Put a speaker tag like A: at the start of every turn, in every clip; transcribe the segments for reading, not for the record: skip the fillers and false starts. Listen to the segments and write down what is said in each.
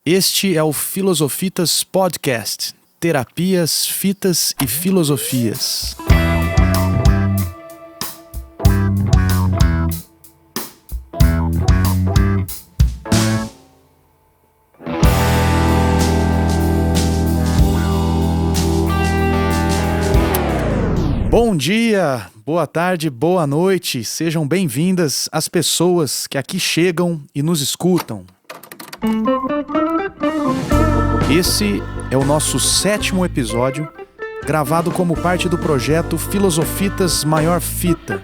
A: Este é o Filosofitas Podcast, terapias, fitas e filosofias. Bom dia, boa tarde, boa noite, sejam bem-vindas as pessoas que aqui chegam e nos escutam. Esse é o nosso 7º episódio, gravado como parte do projeto Filosofitas Maior Fita.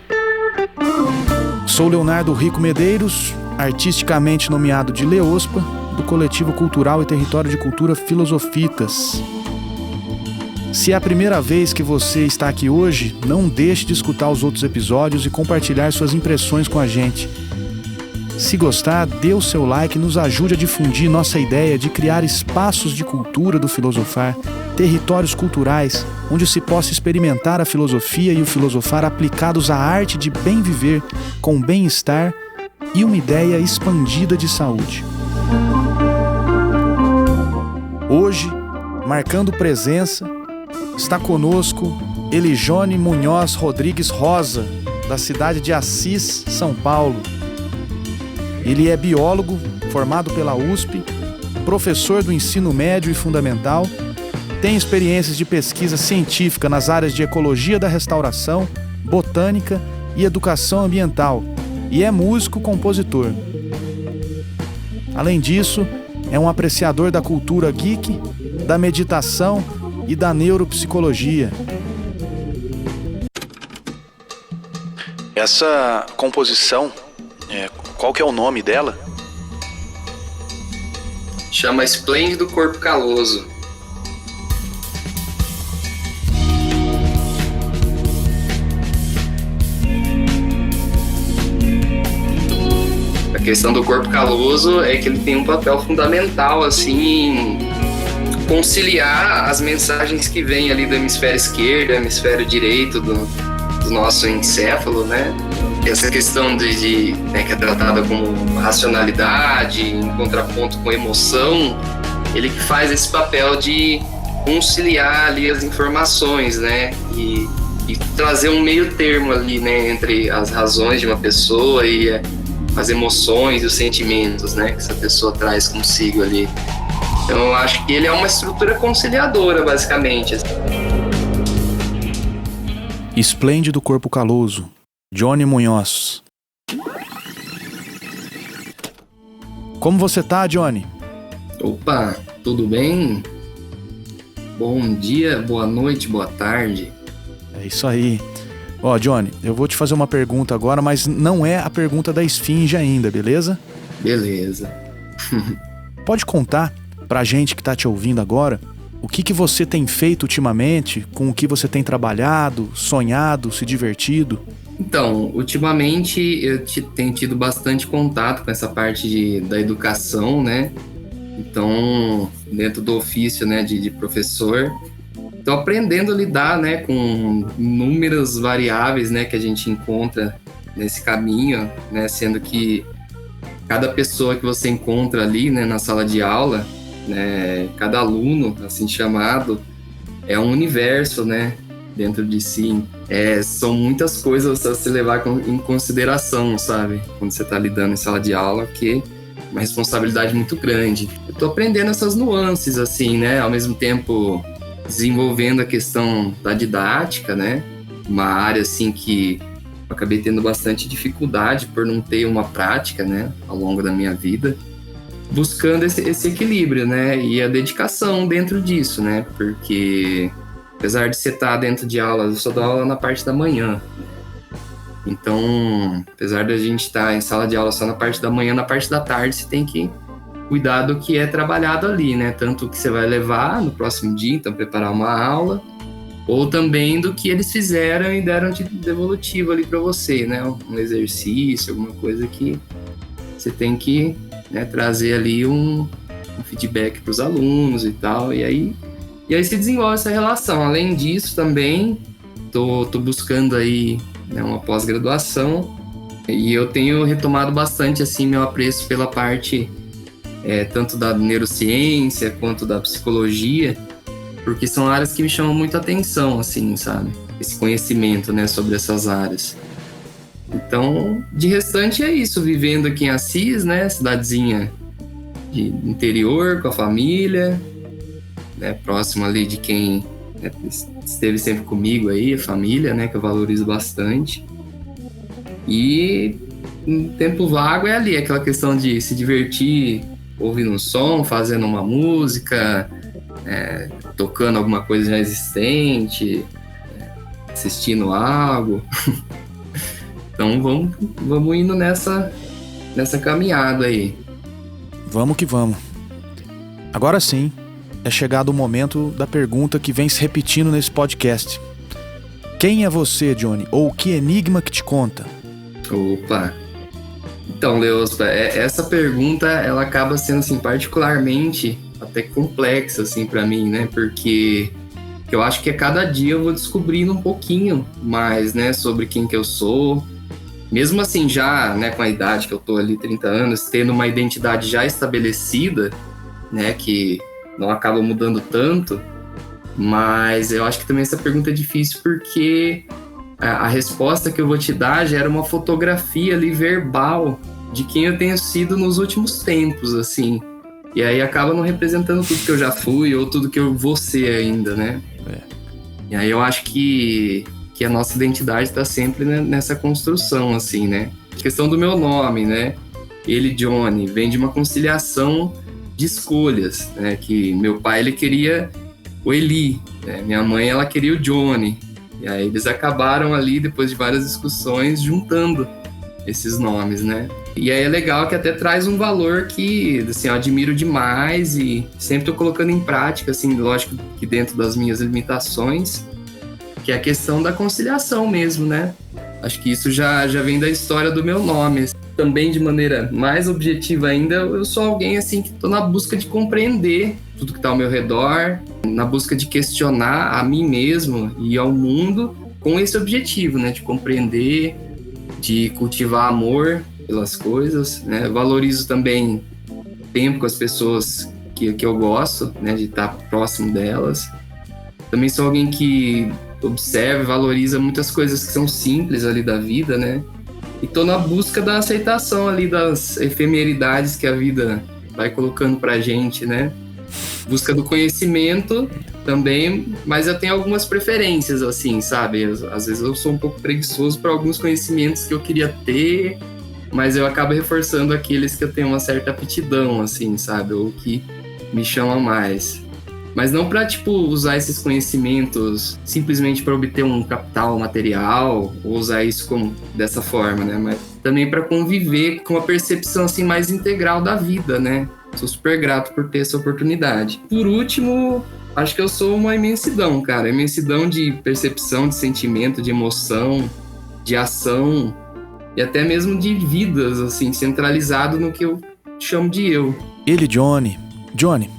A: Sou Leonardo Rico Medeiros, artisticamente nomeado de Leospa, do Coletivo Cultural e Território de Cultura Filosofitas. Se é a primeira vez que você está aqui hoje, não deixe de escutar os outros episódios e compartilhar suas impressões com a gente. Se gostar, dê o seu like e nos ajude a difundir nossa ideia de criar espaços de cultura do filosofar, territórios culturais, onde se possa experimentar a filosofia e o filosofar aplicados à arte de bem viver, com bem-estar e uma ideia expandida de saúde. Hoje, marcando presença, está conosco Elijone Munhoz Rodrigues Rosa, da cidade de Assis, São Paulo. Ele é biólogo, formado pela USP, professor do ensino médio e fundamental, tem experiências de pesquisa científica nas áreas de ecologia da restauração, botânica e educação ambiental, e é músico-compositor. Além disso, é um apreciador da cultura geek, da meditação e da neuropsicologia. Essa composição, qual que é o nome dela?
B: Chama Esplêndido Corpo Caloso. A questão do corpo caloso é que ele tem um papel fundamental, assim, conciliar as mensagens que vêm ali do hemisfério esquerdo, hemisfério direito do nosso encéfalo, né? Essa questão que é tratada como racionalidade, em contraponto com emoção, ele que faz esse papel de conciliar ali as informações, né? E trazer um meio termo ali, né? Entre as razões de uma pessoa e as emoções e os sentimentos, né? Que essa pessoa traz consigo ali. Então, eu acho que ele é uma estrutura conciliadora, basicamente.
A: Esplêndido Corpo Caloso, Johnny Munhoz. Como você tá, Johnny?
B: Opa, tudo bem? Bom dia, boa noite, boa tarde.
A: É isso aí. Ó, Johnny, eu vou te fazer uma pergunta agora, mas não é a pergunta da esfinge ainda, beleza?
B: Beleza.
A: Pode contar pra gente que tá te ouvindo agora o que você tem feito ultimamente, com o que você tem trabalhado, sonhado, se divertido?
B: Então, ultimamente eu tenho tido bastante contato com essa parte da educação, né? Então, dentro do ofício, né, de professor, estou aprendendo a lidar, né, com inúmeras variáveis, né, que a gente encontra nesse caminho, né? Sendo que cada pessoa que você encontra ali, né, na sala de aula, né, cada aluno, assim chamado, é um universo, né, dentro de si. São muitas coisas a se levar em consideração, sabe? Quando você está lidando em sala de aula, que é uma responsabilidade muito grande. Eu tô aprendendo essas nuances, assim, né? Ao mesmo tempo, desenvolvendo a questão da didática, né? Uma área, assim, que eu acabei tendo bastante dificuldade por não ter uma prática, né? Ao longo da minha vida. Buscando esse equilíbrio, né? E a dedicação dentro disso, né? Porque apesar de você estar dentro de aula, eu só dou aula na parte da manhã. Então, apesar de a gente estar em sala de aula só na parte da manhã, na parte da tarde você tem que cuidar do que é trabalhado ali, né? Tanto o que você vai levar no próximo dia, então preparar uma aula, ou também do que eles fizeram e deram de devolutivo ali para você, né? Um exercício, alguma coisa que você tem que, né, trazer ali um feedback para os alunos e tal, e aí se desenvolve essa relação. Além disso, também tô buscando aí, né, uma pós-graduação, e eu tenho retomado bastante assim meu apreço pela parte tanto da neurociência quanto da psicologia, porque são áreas que me chamam muito a atenção, assim, sabe? Esse conhecimento, né, sobre essas áreas. Então, de restante é isso, vivendo aqui em Assis, né, cidadezinha de interior, com a família, né, próximo ali de quem, né, esteve sempre comigo aí, a família, né, que eu valorizo bastante. E um tempo vago é ali, aquela questão de se divertir, ouvindo um som, fazendo uma música, tocando alguma coisa já existente, assistindo algo. Então vamos indo nessa caminhada aí.
A: Vamos que vamos. Agora sim, é chegado o momento da pergunta que vem se repetindo nesse podcast. Quem é você, Johnny? Ou que enigma que te conta?
B: Opa! Então, Leospa, essa pergunta, ela acaba sendo, assim, particularmente até complexa, assim, pra mim, né? Porque eu acho que a cada dia eu vou descobrindo um pouquinho mais, né? Sobre quem que eu sou. Mesmo assim, já, né, com a idade que eu tô ali, 30 anos, tendo uma identidade já estabelecida, né? Que não acaba mudando tanto. Mas eu acho que também essa pergunta é difícil porque a resposta que eu vou te dar gera uma fotografia ali verbal de quem eu tenho sido nos últimos tempos, assim. E aí acaba não representando tudo que eu já fui ou tudo que eu vou ser ainda, né? E aí eu acho que a nossa identidade está sempre, né, nessa construção, assim, né? A questão do meu nome, né? Ele, Johnny, vem de uma conciliação de escolhas, né? Que meu pai, ele queria o Eli, né? Minha mãe, ela queria o Johnny. E aí eles acabaram ali, depois de várias discussões, juntando esses nomes, né? E aí é legal que até traz um valor que, assim, eu admiro demais e sempre tô colocando em prática, assim, lógico que dentro das minhas limitações, que é a questão da conciliação mesmo, né? Acho que isso já vem da história do meu nome. Também, de maneira mais objetiva ainda, eu sou alguém, assim, que tô na busca de compreender tudo que tá ao meu redor, na busca de questionar a mim mesmo e ao mundo com esse objetivo, né? De compreender, de cultivar amor pelas coisas, né? Valorizo também tempo com as pessoas que eu gosto, né? De estar próximo delas. Também sou alguém que observa e valoriza muitas coisas que são simples ali da vida, né? E tô na busca da aceitação ali das efemeridades que a vida vai colocando pra gente, né? Busca do conhecimento também, mas eu tenho algumas preferências, assim, sabe? Às vezes eu sou um pouco preguiçoso para alguns conhecimentos que eu queria ter, mas eu acabo reforçando aqueles que eu tenho uma certa aptidão, assim, sabe? Ou que me chamam mais. Mas não para, tipo, usar esses conhecimentos simplesmente para obter um capital material, ou usar isso dessa forma, né? Mas também para conviver com uma percepção, assim, mais integral da vida, né? Sou super grato por ter essa oportunidade. Por último, acho que eu sou uma imensidão, cara. Imensidão de percepção, de sentimento, de emoção, de ação e até mesmo de vidas, assim, centralizado no que eu chamo de eu.
A: Ele, Johnny. Johnny,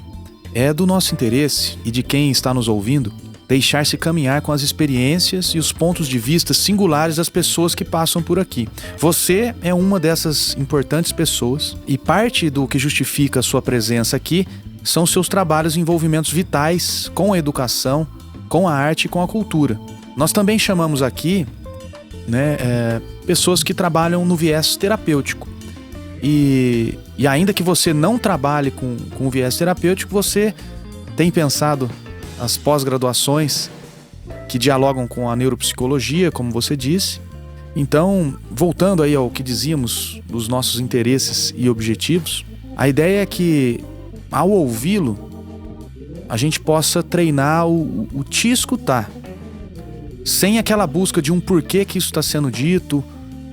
A: é do nosso interesse e de quem está nos ouvindo deixar-se caminhar com as experiências e os pontos de vista singulares das pessoas que passam por aqui. Você é uma dessas importantes pessoas e parte do que justifica a sua presença aqui são seus trabalhos e envolvimentos vitais com a educação, com a arte e com a cultura. Nós também chamamos aqui, né, pessoas que trabalham no viés terapêutico. E ainda que você não trabalhe com o viés terapêutico, você tem pensado as pós-graduações que dialogam com a neuropsicologia, como você disse. Então, voltando aí ao que dizíamos dos nossos interesses e objetivos, a ideia é que, ao ouvi-lo, a gente possa treinar o te escutar, sem aquela busca de um porquê que isso está sendo dito,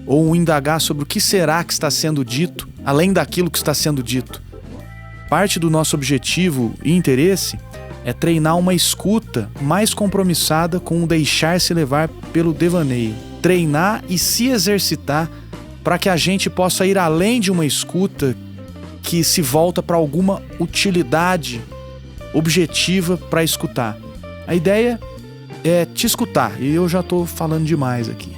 A: ou um indagar sobre o que será que está sendo dito, além daquilo que está sendo dito. Parte do nosso objetivo e interesse é treinar uma escuta mais compromissada com o deixar-se levar pelo devaneio. Treinar e se exercitar para que a gente possa ir além de uma escuta que se volta para alguma utilidade objetiva para escutar. A ideia é te escutar, e eu já estou falando demais aqui.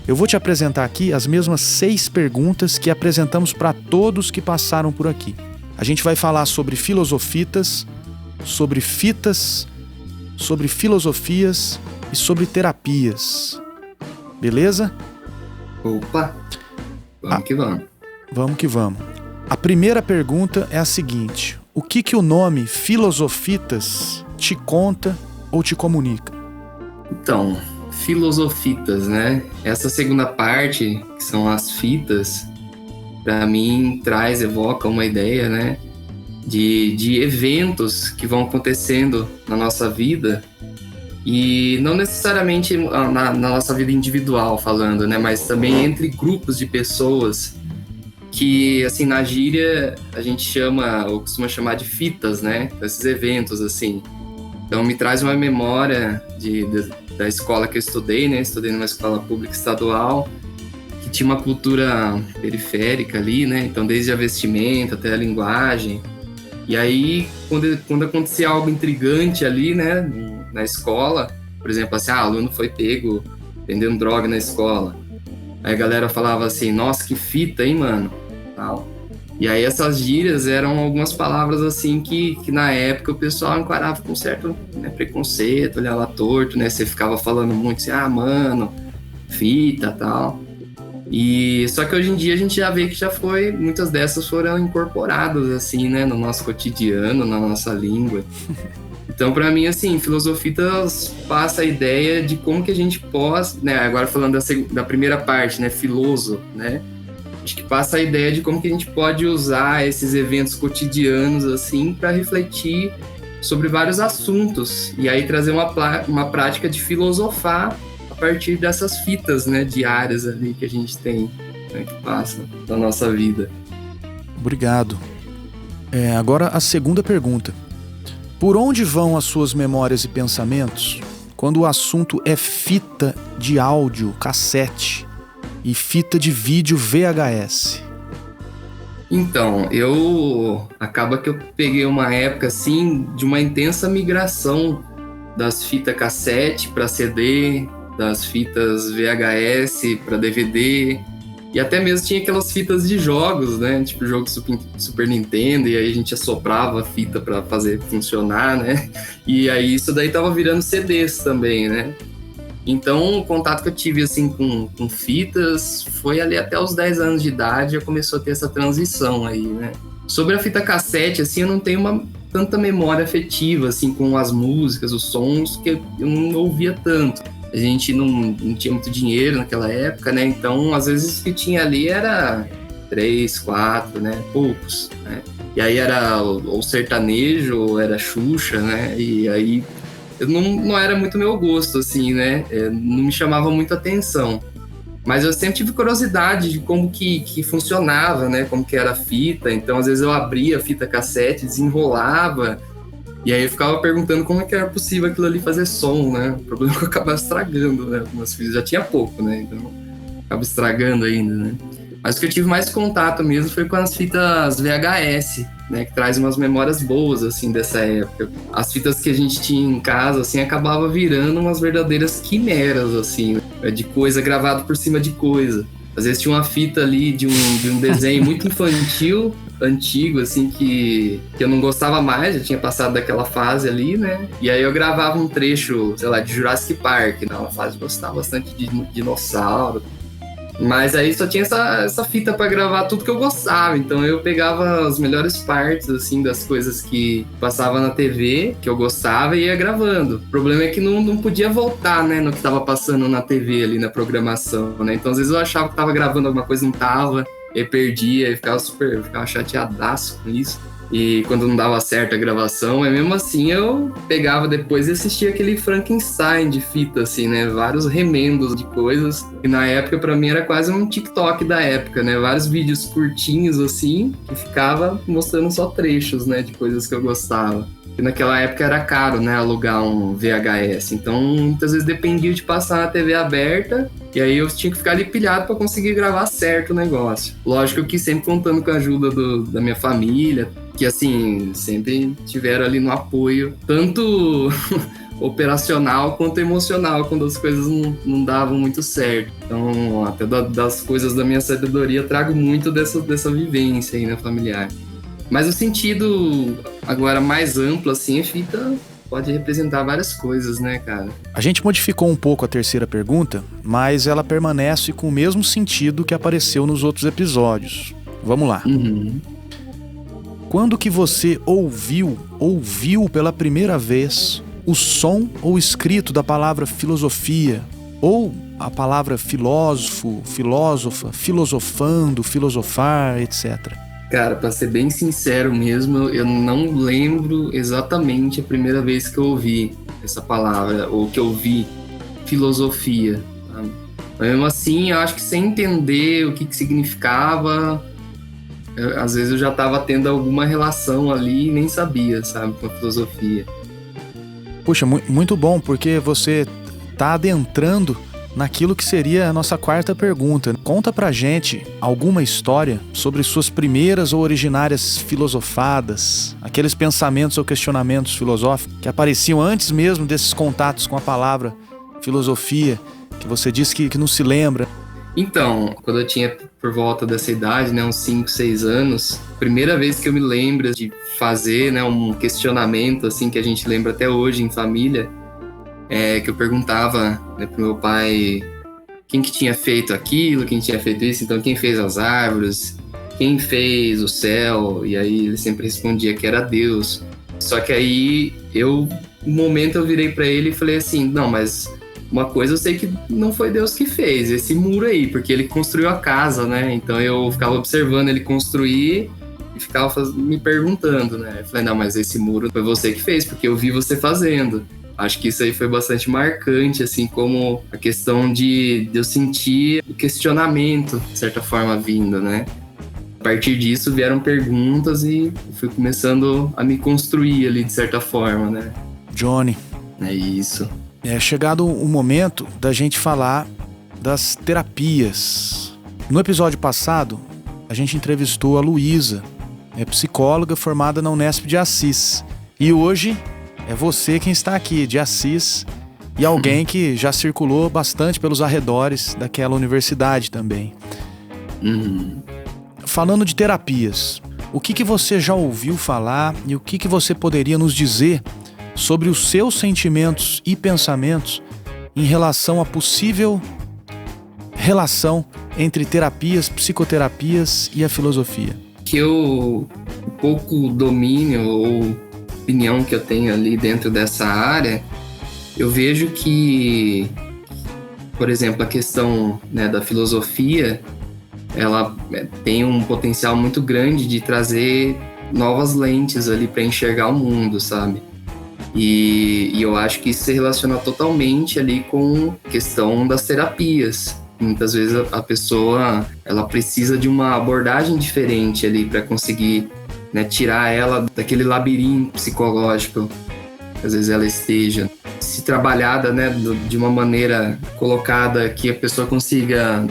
A: Eu vou te apresentar aqui as mesmas 6 perguntas que apresentamos para todos que passaram por aqui. A gente vai falar sobre filosofitas, sobre fitas, sobre filosofias e sobre terapias. Beleza?
B: Opa! Vamos que vamos.
A: Vamos que vamos. A primeira pergunta é a seguinte: o que o nome filosofitas te conta ou te comunica?
B: Então, filosofitas, né? Essa segunda parte, que são as fitas, para mim evoca uma ideia, né? De eventos que vão acontecendo na nossa vida, e não necessariamente na nossa vida individual falando, né? Mas também entre grupos de pessoas que, assim, na gíria a gente chama, ou costuma chamar de fitas, né? Esses eventos, assim. Então me traz uma memória da escola que eu estudei, né? Estudei numa escola pública estadual, que tinha uma cultura periférica ali, né? Então desde a vestimenta até a linguagem. E aí, quando acontecia algo intrigante ali, né? Na escola, por exemplo, assim, aluno foi pego vendendo droga na escola. Aí a galera falava assim: nossa, que fita, hein, mano? Tal. E aí essas gírias eram algumas palavras assim que na época o pessoal encarava com certo, né, preconceito, olhava torto, né? Você ficava falando muito assim: ah, mano, fita, tal. E só que hoje em dia a gente já vê que muitas dessas foram incorporadas assim, né, no nosso cotidiano, na nossa língua. Então, para mim, assim, filosofitas passa a ideia de como que a gente pode, né, agora falando da primeira parte, né, filoso, né, acho que passa a ideia de como que a gente pode usar esses eventos cotidianos, assim, para refletir sobre vários assuntos, e aí trazer uma prática de filosofar a partir dessas fitas, né, diárias ali que a gente tem, né, que passa na nossa vida.
A: Obrigado. Agora a segunda pergunta. Por onde vão as suas memórias e pensamentos quando o assunto é fita de áudio, cassete, e fita de vídeo VHS?
B: Então, acaba que eu peguei uma época, assim, de uma intensa migração das fitas cassete para CD, das fitas VHS para DVD, e até mesmo tinha aquelas fitas de jogos, né? Tipo jogo Super Nintendo, e aí a gente assoprava a fita para fazer funcionar, né? E aí isso daí tava virando CDs também, né? Então o contato que eu tive assim com fitas foi ali até os 10 anos de idade, já começou a ter essa transição aí, né? Sobre a fita cassete, assim, eu não tenho tanta memória afetiva, assim, com as músicas, os sons, que eu não ouvia tanto. A gente não tinha muito dinheiro naquela época, né? Então, às vezes, o que tinha ali era 3, 4, né? Poucos, né? E aí era ou sertanejo, ou era Xuxa, né? E aí não era muito meu gosto, assim, né? Não me chamava muita atenção. Mas eu sempre tive curiosidade de como que funcionava, né? Como que era a fita. Então, às vezes, eu abria a fita cassete, desenrolava. E aí eu ficava perguntando como é que era possível aquilo ali fazer som, né? O problema é que eu acabava estragando, né? Algumas fitas já tinha pouco, né? Então eu acaba estragando ainda, né? Mas o que eu tive mais contato mesmo foi com as fitas VHS, né? Que traz umas memórias boas, assim, dessa época. As fitas que a gente tinha em casa, assim, acabava virando umas verdadeiras quimeras, assim, né? De coisa gravada por cima de coisa. Às vezes tinha uma fita ali de um desenho muito infantil, antigo, assim, que eu não gostava mais, já tinha passado daquela fase ali, né? E aí eu gravava um trecho, sei lá, de Jurassic Park, na fase de gostar bastante de dinossauro. Mas aí só tinha essa fita pra gravar tudo que eu gostava, então eu pegava as melhores partes, assim, das coisas que passava na TV, que eu gostava, e ia gravando. O problema é que não podia voltar, né, no que tava passando na TV ali, na programação, né? Então às vezes eu achava que tava gravando alguma coisa, não tava, e perdia, e ficava chateadaço com isso. E quando não dava certo a gravação, mas mesmo assim eu pegava depois e assistia aquele Frankenstein de fita, assim, né? Vários remendos de coisas. E na época, pra mim, era quase um TikTok da época, né? Vários vídeos curtinhos, assim, que ficava mostrando só trechos, né? De coisas que eu gostava. E naquela época era caro, né? Alugar um VHS. Então, muitas vezes dependia de passar na TV aberta. E aí eu tinha que ficar ali pilhado pra conseguir gravar certo o negócio. Lógico que sempre contando com a ajuda da minha família, que assim, sempre tiveram ali no apoio, tanto operacional quanto emocional, quando as coisas não davam muito certo. Então, até das coisas da minha sabedoria, trago muito dessa vivência aí, né, familiar. Mas o sentido agora mais amplo, assim, a fita pode representar várias coisas, né, cara?
A: A gente modificou um pouco a terceira pergunta, mas ela permanece com o mesmo sentido que apareceu nos outros episódios. Vamos lá. Quando que você ouviu pela primeira vez o som ou escrito da palavra filosofia, ou a palavra filósofo, filósofa, filosofando, filosofar, etc.?
B: Cara, pra ser bem sincero mesmo, eu não lembro exatamente a primeira vez que eu ouvi essa palavra, ou que eu vi filosofia, sabe? Mas mesmo assim, eu acho que sem entender o que significava, às vezes eu já estava tendo alguma relação ali e nem sabia, sabe, com a filosofia.
A: Puxa, muito bom, porque você tá adentrando naquilo que seria a nossa quarta pergunta. Conta pra gente alguma história sobre suas primeiras ou originárias filosofadas, aqueles pensamentos ou questionamentos filosóficos que apareciam antes mesmo desses contatos com a palavra filosofia, que você disse que não se lembra.
B: Então, quando eu tinha por volta dessa idade, né, uns 5, 6 anos, primeira vez que eu me lembro de fazer, né, um questionamento assim que a gente lembra até hoje em família, que eu perguntava, né, pro meu pai quem que tinha feito aquilo, quem tinha feito isso, então quem fez as árvores, quem fez o céu, e aí ele sempre respondia que era Deus. Só que aí um momento eu virei para ele e falei assim, não, mas uma coisa eu sei que não foi Deus que fez, esse muro aí, porque ele construiu a casa, né? Então eu ficava observando ele construir e ficava me perguntando, né? Eu falei, não, mas esse muro foi você que fez, porque eu vi você fazendo. Acho que isso aí foi bastante marcante, assim, como a questão de eu sentir o questionamento, de certa forma, vindo, né? A partir disso vieram perguntas e fui começando a me construir ali, de certa forma, né?
A: Johnny.
B: É isso.
A: É chegado o momento da gente falar das terapias. No episódio passado, a gente entrevistou a Luísa, psicóloga formada na Unesp de Assis. E hoje é você quem está aqui, de Assis, e alguém que já circulou bastante pelos arredores daquela universidade também. Falando de terapias, o que você já ouviu falar e o que você poderia nos dizer sobre os seus sentimentos e pensamentos em relação à possível relação entre terapias, psicoterapias e a filosofia?
B: Que eu, o pouco domínio ou opinião que eu tenho ali dentro dessa área, eu vejo que, por exemplo, a questão, né, da filosofia, ela tem um potencial muito grande de trazer novas lentes ali para enxergar o mundo, sabe? E eu acho que isso se relaciona totalmente ali com a questão das terapias. Muitas vezes a pessoa, ela precisa de uma abordagem diferente ali para conseguir, né, tirar ela daquele labirinto psicológico que às vezes ela esteja. Se trabalhada, né, de uma maneira colocada que a pessoa consiga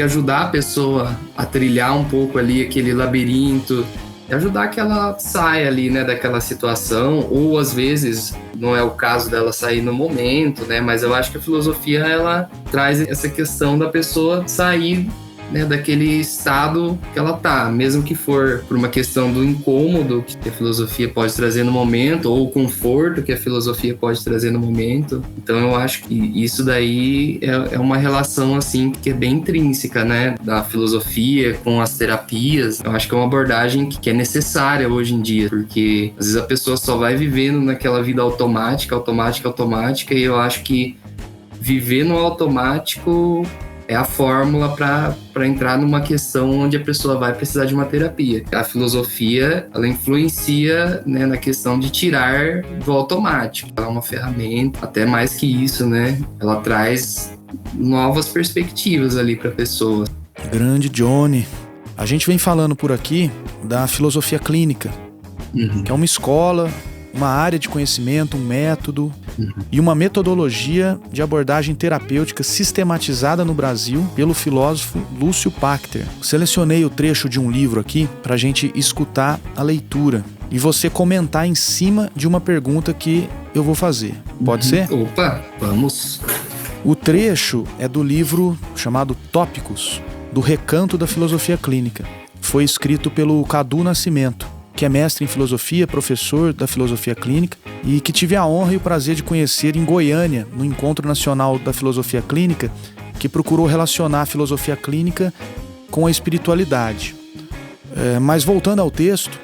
B: ajudar a pessoa a trilhar um pouco ali aquele labirinto, e ajudar que ela saia ali, né, daquela situação, ou às vezes não é o caso dela sair no momento, né, mas eu acho que a filosofia, ela traz essa questão da pessoa sair, né, daquele estado que ela tá, mesmo que for por uma questão do incômodo que a filosofia pode trazer no momento, ou o conforto que a filosofia pode trazer no momento. Então eu acho que isso daí é uma relação, assim, que é bem intrínseca, né, da filosofia com as terapias. Eu acho que é uma abordagem que é necessária hoje em dia, porque às vezes a pessoa só vai vivendo naquela vida automática, e eu acho que viver no automático é a fórmula para entrar numa questão onde a pessoa vai precisar de uma terapia. A filosofia, ela influencia, né, na questão de tirar do automático. Ela é uma ferramenta, até mais que isso, né? Ela traz novas perspectivas ali para a pessoa.
A: Grande Johnny. A gente vem falando por aqui da filosofia clínica, que é uma escola, uma área de conhecimento, um método e uma metodologia de abordagem terapêutica sistematizada no Brasil pelo filósofo Lúcio Pachter. Selecionei o trecho de um livro aqui para a gente escutar a leitura e você comentar em cima de uma pergunta que eu vou fazer. Pode ser?
B: Opa, vamos.
A: O trecho é do livro chamado Tópicos, do Recanto da Filosofia Clínica. Foi escrito pelo Cadu Nascimento, que é mestre em filosofia, professor da filosofia clínica e que tive a honra e o prazer de conhecer em Goiânia, no Encontro Nacional da Filosofia Clínica, que procurou relacionar a filosofia clínica com a espiritualidade. Mas voltando ao texto,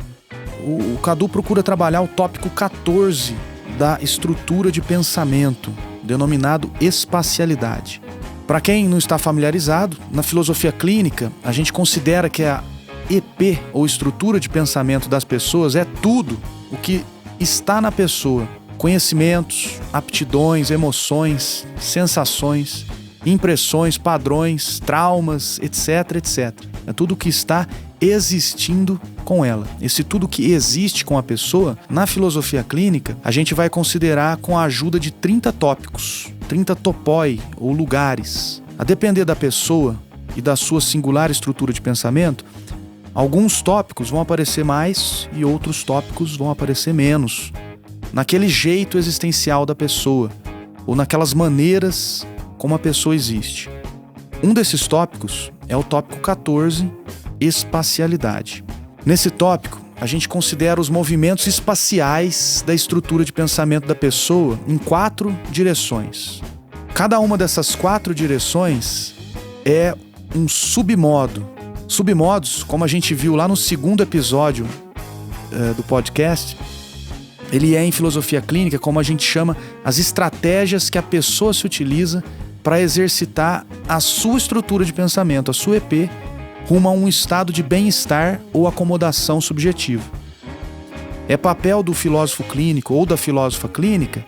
A: o Cadu procura trabalhar o tópico 14 da estrutura de pensamento, denominado espacialidade. Para quem não está familiarizado, na filosofia clínica, a gente considera que a EP, ou estrutura de pensamento das pessoas, é tudo o que está na pessoa. Conhecimentos, aptidões, emoções, sensações, impressões, padrões, traumas, etc, etc. É tudo o que está existindo com ela. Esse tudo que existe com a pessoa, na filosofia clínica, a gente vai considerar com a ajuda de 30 tópicos, 30 topoi, ou lugares. A depender da pessoa e da sua singular estrutura de pensamento, alguns tópicos vão aparecer mais e outros tópicos vão aparecer menos, naquele jeito existencial da pessoa, ou naquelas maneiras como a pessoa existe. Um desses tópicos é o tópico 14, espacialidade. Nesse tópico, a gente considera os movimentos espaciais da estrutura de pensamento da pessoa em 4 direções. Cada uma dessas 4 direções é um submodo. Submodos, como a gente viu lá no segundo episódio do podcast, ele é em filosofia clínica como a gente chama as estratégias que a pessoa se utiliza para exercitar a sua estrutura de pensamento, a sua EP, rumo a um estado de bem-estar ou acomodação subjetiva. É papel do filósofo clínico ou da filósofa clínica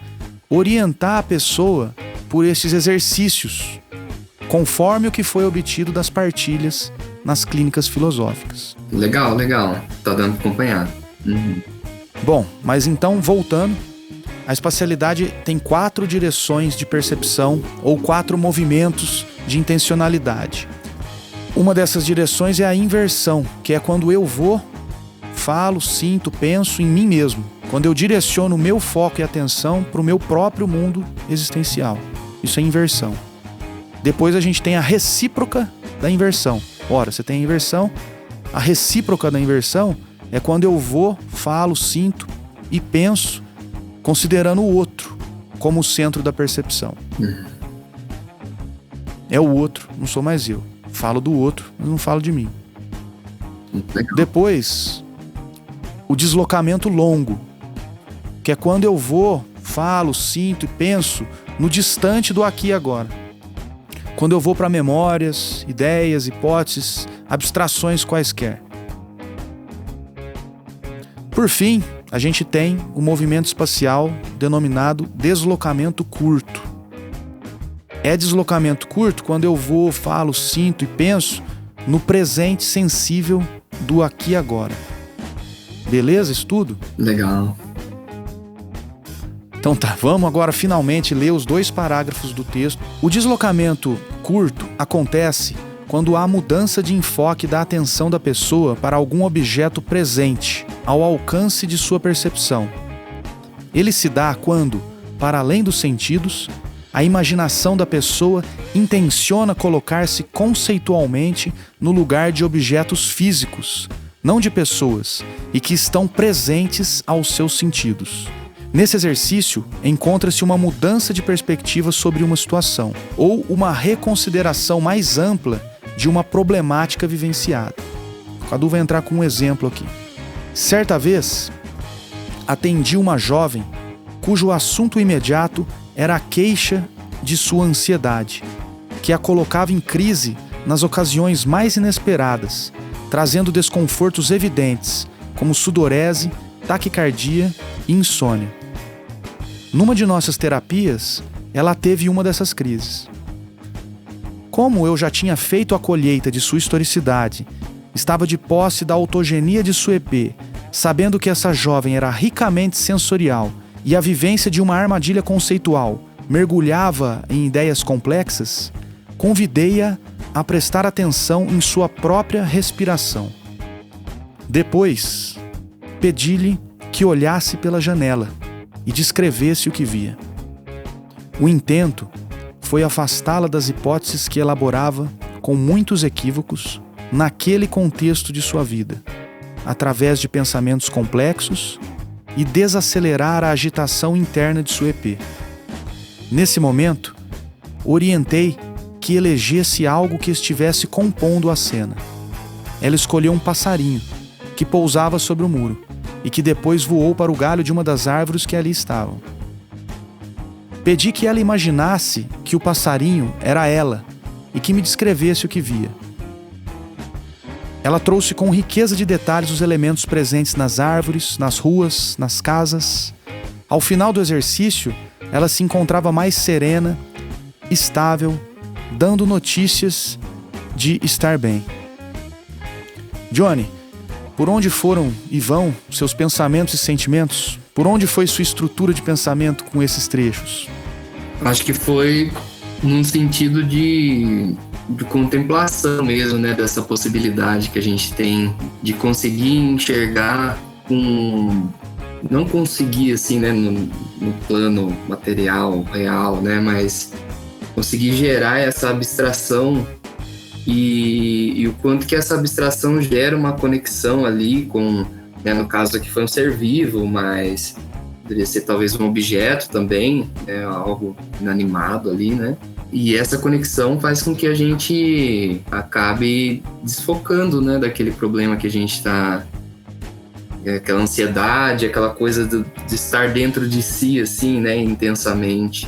A: orientar a pessoa por esses exercícios, conforme o que foi obtido das partilhas nas clínicas filosóficas.
B: Legal. Tá dando pra acompanhar.
A: Bom, mas então, voltando, a espacialidade tem 4 direções de percepção ou 4 movimentos de intencionalidade. Uma dessas direções é a inversão, que é quando eu vou, falo, sinto, penso em mim mesmo. Quando eu direciono o meu foco e atenção para o meu próprio mundo existencial. Isso é inversão. Depois a gente tem a recíproca da inversão. Ora, você tem a inversão. A recíproca da inversão é quando eu vou, falo, sinto e penso considerando o outro como o centro da percepção. É o outro, não sou mais eu. Falo do outro, mas não falo de mim. Depois, o deslocamento longo, que é quando eu vou, falo, sinto e penso no distante do aqui e agora. Quando eu vou para memórias, ideias, hipóteses, abstrações quaisquer. Por fim, a gente tem o movimento espacial denominado deslocamento curto. É deslocamento curto quando eu vou, falo, sinto e penso no presente sensível do aqui e agora. Beleza, estudo?
B: Legal.
A: Então tá, vamos agora finalmente ler os 2 parágrafos do texto. O deslocamento curto acontece quando há mudança de enfoque da atenção da pessoa para algum objeto presente, ao alcance de sua percepção. Ele se dá quando, para além dos sentidos, a imaginação da pessoa intenciona colocar-se conceitualmente no lugar de objetos físicos, não de pessoas, e que estão presentes aos seus sentidos. Nesse exercício, encontra-se uma mudança de perspectiva sobre uma situação, ou uma reconsideração mais ampla de uma problemática vivenciada. O Cadu vai entrar com um exemplo aqui. Certa vez, atendi uma jovem cujo assunto imediato era a queixa de sua ansiedade, que a colocava em crise nas ocasiões mais inesperadas, trazendo desconfortos evidentes, como sudorese, taquicardia e insônia. Numa de nossas terapias, ela teve uma dessas crises. Como eu já tinha feito a colheita de sua historicidade, estava de posse da autogenia de sua EP, sabendo que essa jovem era ricamente sensorial e a vivência de uma armadilha conceitual mergulhava em ideias complexas, convidei-a a prestar atenção em sua própria respiração. Depois, pedi-lhe que olhasse pela janela, e descrevesse o que via. O intento foi afastá-la das hipóteses que elaborava com muitos equívocos naquele contexto de sua vida, através de pensamentos complexos, e desacelerar a agitação interna de sua EP. Nesse momento, orientei que elegesse algo que estivesse compondo a cena. Ela escolheu um passarinho que pousava sobre o muro e que depois voou para o galho de uma das árvores que ali estavam. Pedi que ela imaginasse que o passarinho era ela e que me descrevesse o que via. Ela trouxe com riqueza de detalhes os elementos presentes nas árvores, nas ruas, nas casas. Ao final do exercício, ela se encontrava mais serena, estável, dando notícias de estar bem. Johnny, por onde foram e vão seus pensamentos e sentimentos? Por onde foi sua estrutura de pensamento com esses trechos?
B: Acho que foi num sentido de contemplação mesmo, né? Dessa possibilidade que a gente tem de conseguir enxergar não conseguir assim, né? No plano material, real, né? Mas conseguir gerar essa abstração e o quanto que essa abstração gera uma conexão ali com, né, no caso aqui foi um ser vivo, mas poderia ser talvez um objeto também, né, algo inanimado ali, né? E essa conexão faz com que a gente acabe desfocando, né, daquele problema que a gente está... Aquela ansiedade, aquela coisa de estar dentro de si, assim, né, intensamente.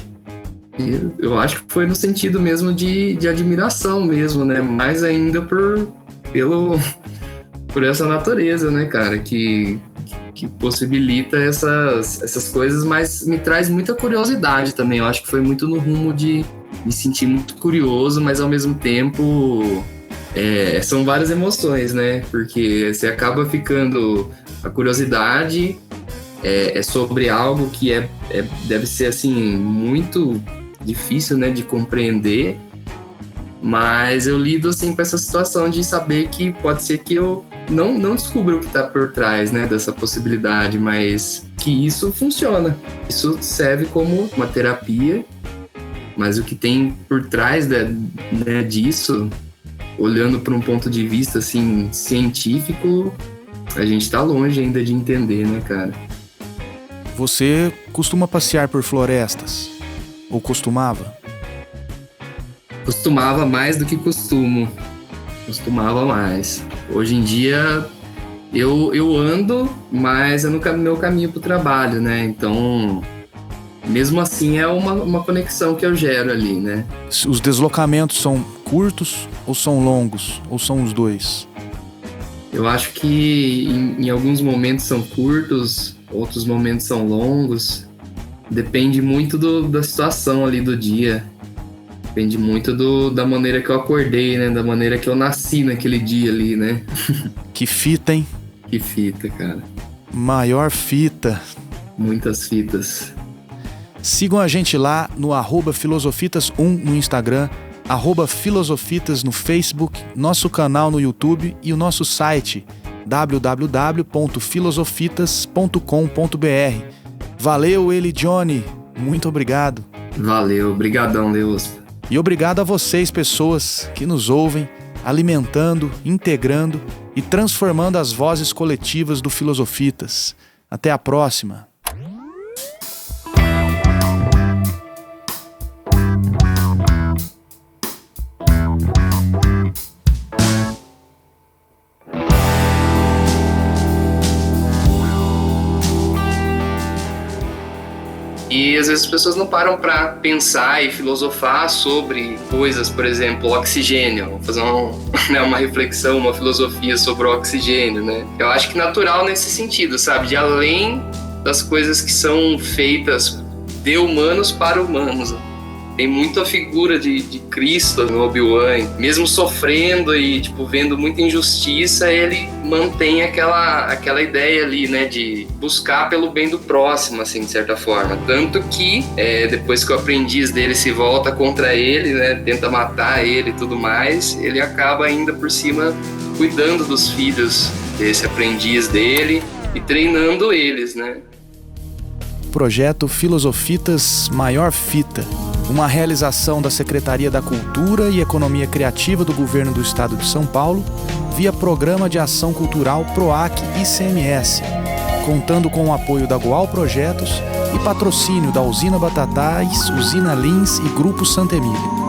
B: E eu acho que foi no sentido mesmo de admiração mesmo, né? Mais ainda por essa natureza, né, cara? Que possibilita essas coisas, mas me traz muita curiosidade também. Eu acho que foi muito no rumo de me sentir muito curioso, mas ao mesmo tempo são várias emoções, né? Porque você acaba ficando... A curiosidade é sobre algo que deve ser, assim, muito difícil, né, de compreender, mas eu lido, assim, com essa situação de saber que pode ser que eu não descubra o que está por trás, né, dessa possibilidade, mas que isso funciona. Isso serve como uma terapia, mas o que tem por trás, né, disso, olhando por um ponto de vista, assim, científico, a gente tá longe ainda de entender, né, cara?
A: Você costuma passear por florestas? Ou costumava?
B: Costumava mais do que costumo. Costumava mais. Hoje em dia eu ando, mas é no meu caminho pro trabalho, né? Então, mesmo assim, é uma conexão que eu gero ali, né?
A: Os deslocamentos são curtos ou são longos? Ou são os dois?
B: Eu acho que em alguns momentos são curtos, outros momentos são longos. Depende muito da situação ali do dia. Depende muito da maneira que eu acordei, né? Da maneira que eu nasci naquele dia ali, né?
A: Que fita, hein?
B: Que fita, cara.
A: Maior fita.
B: Muitas fitas.
A: Sigam a gente lá no @filosofitas1 no Instagram, @filosofitas no Facebook, nosso canal no YouTube e o nosso site www.filosofitas.com.br. Valeu, Eli Johnny. Muito obrigado.
B: Valeu, brigadão, Deus.
A: E obrigado a vocês, pessoas que nos ouvem, alimentando, integrando e transformando as vozes coletivas do Filosofitas. Até a próxima.
B: E às vezes as pessoas não param para pensar e filosofar sobre coisas, por exemplo, oxigênio. Vou fazer uma reflexão, uma filosofia sobre o oxigênio, né? Eu acho que natural nesse sentido, sabe? De além das coisas que são feitas de humanos para humanos. Tem muito a figura de Cristo no Obi-Wan. Mesmo sofrendo e vendo muita injustiça, ele mantém aquela ideia ali, né, de buscar pelo bem do próximo, assim, de certa forma. Tanto que, depois que o aprendiz dele se volta contra ele, né, tenta matar ele e tudo mais, ele acaba ainda por cima cuidando dos filhos desse aprendiz dele e treinando eles, né?
A: projeto Filosofitas Maior Fita, uma realização da Secretaria da Cultura e Economia Criativa do Governo do Estado de São Paulo, via Programa de Ação Cultural PROAC ICMS, contando com o apoio da Goal Projetos e patrocínio da Usina Batatais, Usina Lins e Grupo Santa Emília.